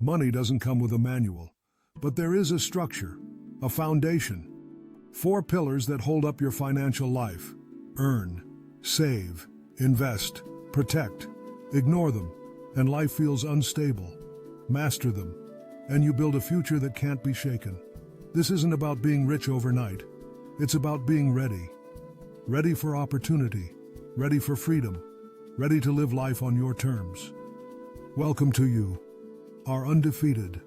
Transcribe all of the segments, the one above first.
Money doesn't come with a manual, but there is a structure, a foundation. 4 pillars that hold up your financial life. Earn, save, invest, protect. Ignore them, and life feels unstable. Master them, and you build a future that can't be shaken. This isn't about being rich overnight. It's about being ready. Ready for opportunity, ready for freedom, ready to live life on your terms. Welcome to you, our Undefeated,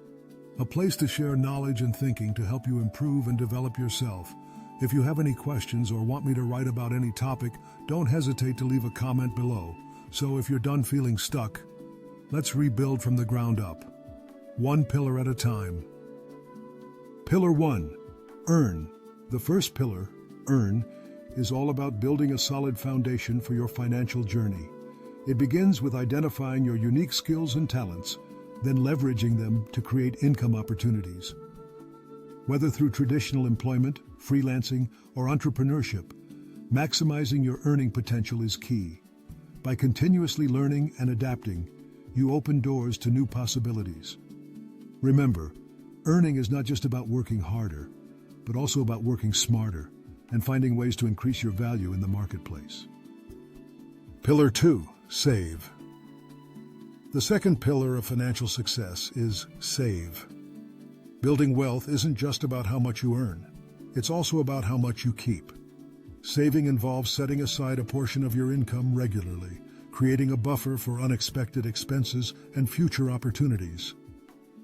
a place to share knowledge and thinking to help you improve and develop yourself. If you have any questions or want me to write about any topic, don't hesitate to leave a comment below. So if you're done feeling stuck, let's rebuild from the ground up, 1 pillar at a time. Pillar 1, earn. The first pillar, earn, is all about building a solid foundation for your financial journey. It begins with identifying your unique skills and talents, then leveraging them to create income opportunities. Whether through traditional employment, freelancing, or entrepreneurship, maximizing your earning potential is key. By continuously learning and adapting, you open doors to new possibilities. Remember, earning is not just about working harder, but also about working smarter and finding ways to increase your value in the marketplace. Pillar 2, save. The second pillar of financial success is save. Building wealth isn't just about how much you earn. It's also about how much you keep. Saving involves setting aside a portion of your income regularly, creating a buffer for unexpected expenses and future opportunities.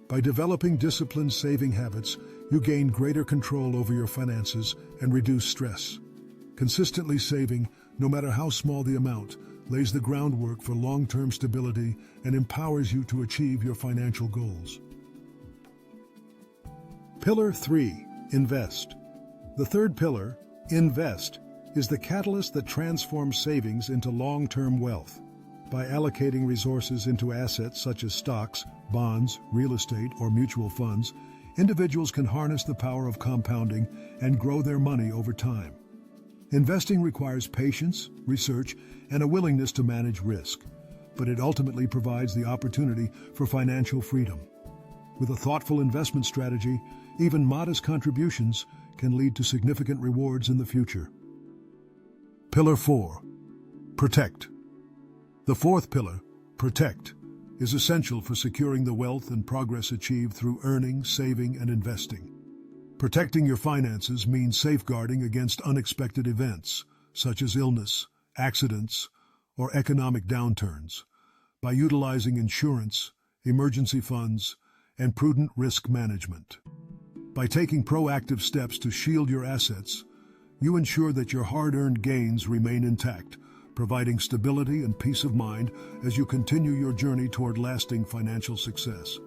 By developing disciplined saving habits, you gain greater control over your finances and reduce stress. Consistently saving, no matter how small the amount, lays the groundwork for long-term stability and empowers you to achieve your financial goals. Pillar 3, invest. The third pillar, invest, is the catalyst that transforms savings into long-term wealth. By allocating resources into assets such as stocks, bonds, real estate, or mutual funds, individuals can harness the power of compounding and grow their money over time. Investing requires patience, research, and a willingness to manage risk, but it ultimately provides the opportunity for financial freedom. With a thoughtful investment strategy, even modest contributions can lead to significant rewards in the future. Pillar 4, protect. The fourth pillar, protect, is essential for securing the wealth and progress achieved through earning, saving, and investing. Protecting your finances means safeguarding against unexpected events, such as illness, accidents, or economic downturns, by utilizing insurance, emergency funds, and prudent risk management. By taking proactive steps to shield your assets, you ensure that your hard-earned gains remain intact, providing stability and peace of mind as you continue your journey toward lasting financial success.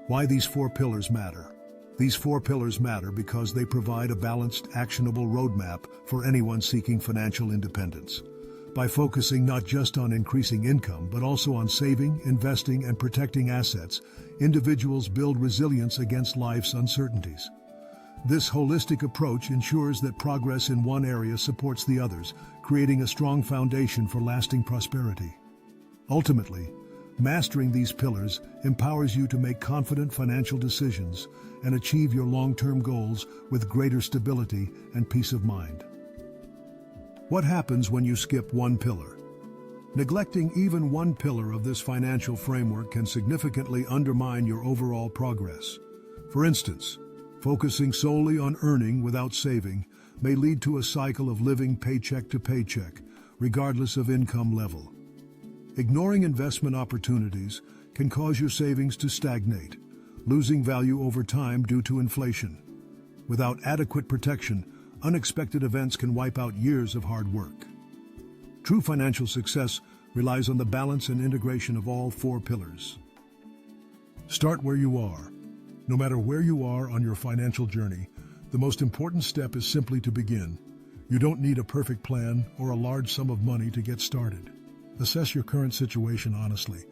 Why these 4 pillars matter? These 4 pillars matter because they provide a balanced, actionable roadmap for anyone seeking financial independence. By focusing not just on increasing income, but also on saving, investing, and protecting assets, individuals build resilience against life's uncertainties. This holistic approach ensures that progress in one area supports the others, creating a strong foundation for lasting prosperity. Ultimately, mastering these pillars empowers you to make confident financial decisions and achieve your long-term goals with greater stability and peace of mind. What happens when you skip one pillar? Neglecting even one pillar of this financial framework can significantly undermine your overall progress. For instance, focusing solely on earning without saving may lead to a cycle of living paycheck to paycheck, regardless of income level. Ignoring investment opportunities can cause your savings to stagnate, losing value over time due to inflation. Without adequate protection, unexpected events can wipe out years of hard work. True financial success relies on the balance and integration of all 4 pillars. Start where you are. No matter where you are on your financial journey, the most important step is simply to begin. You don't need a perfect plan or a large sum of money to get started. Assess your current situation honestly.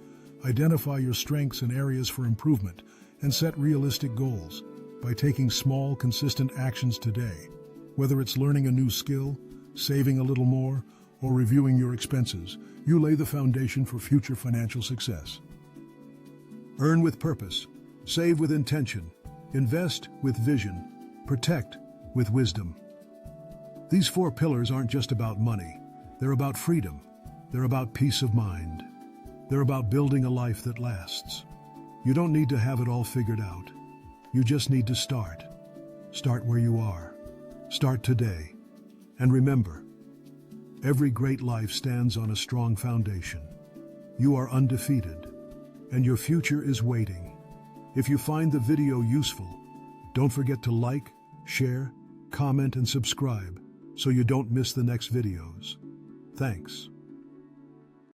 Identify your strengths and areas for improvement, and set realistic goals. By taking small, consistent actions today, whether it's learning a new skill, saving a little more, or reviewing your expenses, you lay the foundation for future financial success. Earn with purpose, save with intention, invest with vision, protect with wisdom. These 4 pillars aren't just about money. They're about freedom. They're about peace of mind. They're about building a life that lasts. You don't need to have it all figured out. You just need to start. Start where you are. Start today. And remember, every great life stands on a strong foundation. You are undefeated, and your future is waiting. If you find the video useful, don't forget to like, share, comment, and subscribe so you don't miss the next videos. Thanks.